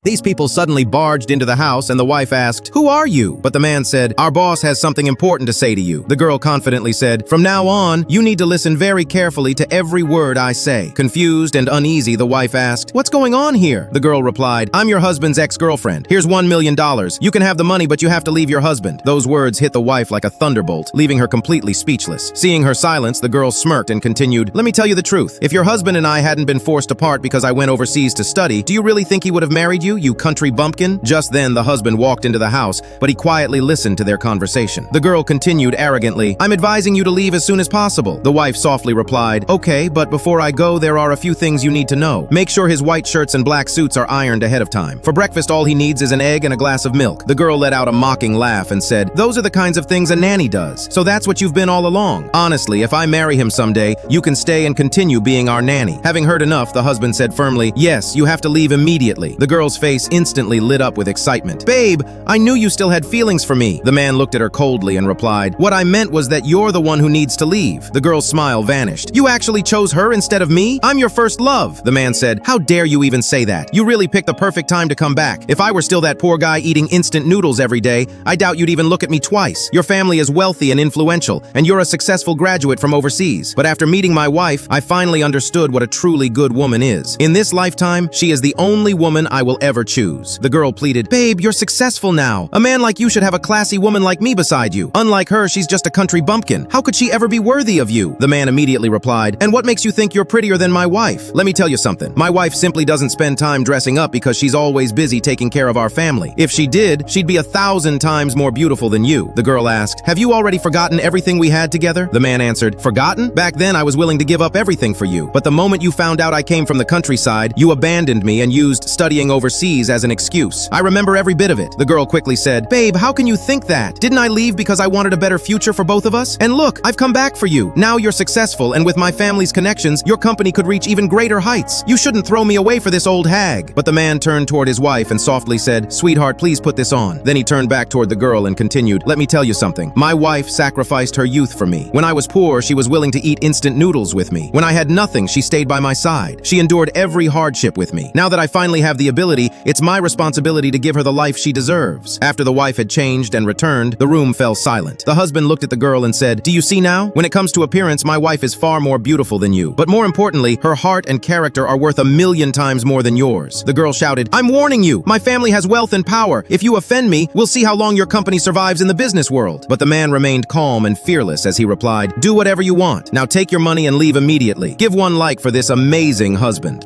These people suddenly barged into the house and the wife asked, "Who are you?" But the man said, "Our boss has something important to say to you." The girl confidently said, "From now on, you need to listen very carefully to every word I say." Confused and uneasy, the wife asked, "What's going on here?" The girl replied, "I'm your husband's ex-girlfriend. Here's $1 million. You can have the money, but you have to leave your husband." Those words hit the wife like a thunderbolt, leaving her completely speechless. Seeing her silence, the girl smirked and continued, "Let me tell you the truth. If your husband and I hadn't been forced apart because I went overseas to study, do you really think he would have married you, you country bumpkin?" Just then, the husband walked into the house, but he quietly listened to their conversation. The girl continued arrogantly, "I'm advising you to leave as soon as possible." The wife softly replied, "Okay, but before I go, there are a few things you need to know. Make sure his white shirts and black suits are ironed ahead of time. For breakfast, all he needs is an egg and a glass of milk." The girl let out a mocking laugh and said, "Those are the kinds of things a nanny does. So that's what you've been all along. Honestly, if I marry him someday, you can stay and continue being our nanny." Having heard enough, the husband said firmly, "Yes, you have to leave immediately." The girl's face instantly lit up with excitement. "Babe, I knew you still had feelings for me." The man looked at her coldly and replied, "What I meant was that you're the one who needs to leave." The girl's smile vanished. "You actually chose her instead of me? I'm your first love." The man said, "How dare you even say that? You really picked the perfect time to come back. If I were still that poor guy eating instant noodles every day, I doubt you'd even look at me twice. Your family is wealthy and influential, and you're a successful graduate from overseas. But after meeting my wife, I finally understood what a truly good woman is. In this lifetime, she is the only woman I will ever choose." The girl pleaded, "Babe, you're successful now. A man like you should have a classy woman like me beside you. Unlike her, she's just a country bumpkin. How could she ever be worthy of you?" The man immediately replied, "And what makes you think you're prettier than my wife? Let me tell you something. My wife simply doesn't spend time dressing up because she's always busy taking care of our family. If she did, she'd be 1,000 times more beautiful than you." The girl asked, "Have you already forgotten everything we had together?" The man answered, "Forgotten? Back then I was willing to give up everything for you. But the moment you found out I came from the countryside, you abandoned me and used studying overseas as an excuse. I remember every bit of it." The girl quickly said, "Babe, how can you think that? Didn't I leave because I wanted a better future for both of us? And look, I've come back for you. Now you're successful, and with my family's connections, your company could reach even greater heights. You shouldn't throw me away for this old hag." But the man turned toward his wife and softly said, "Sweetheart, please put this on." Then he turned back toward the girl and continued, "Let me tell you something. My wife sacrificed her youth for me. When I was poor, she was willing to eat instant noodles with me. When I had nothing, she stayed by my side. She endured every hardship with me. Now that I finally have the ability, it's my responsibility to give her the life she deserves." After the wife had changed and returned, the room fell silent. The husband looked at the girl and said, "Do you see now? When it comes to appearance, my wife is far more beautiful than you. But more importantly, her heart and character are worth 1,000,000 times more than yours." The girl shouted, "I'm warning you! My family has wealth and power. If you offend me, we'll see how long your company survives in the business world." But the man remained calm and fearless as he replied, "Do whatever you want. Now take your money and leave immediately. Give one like for this amazing husband."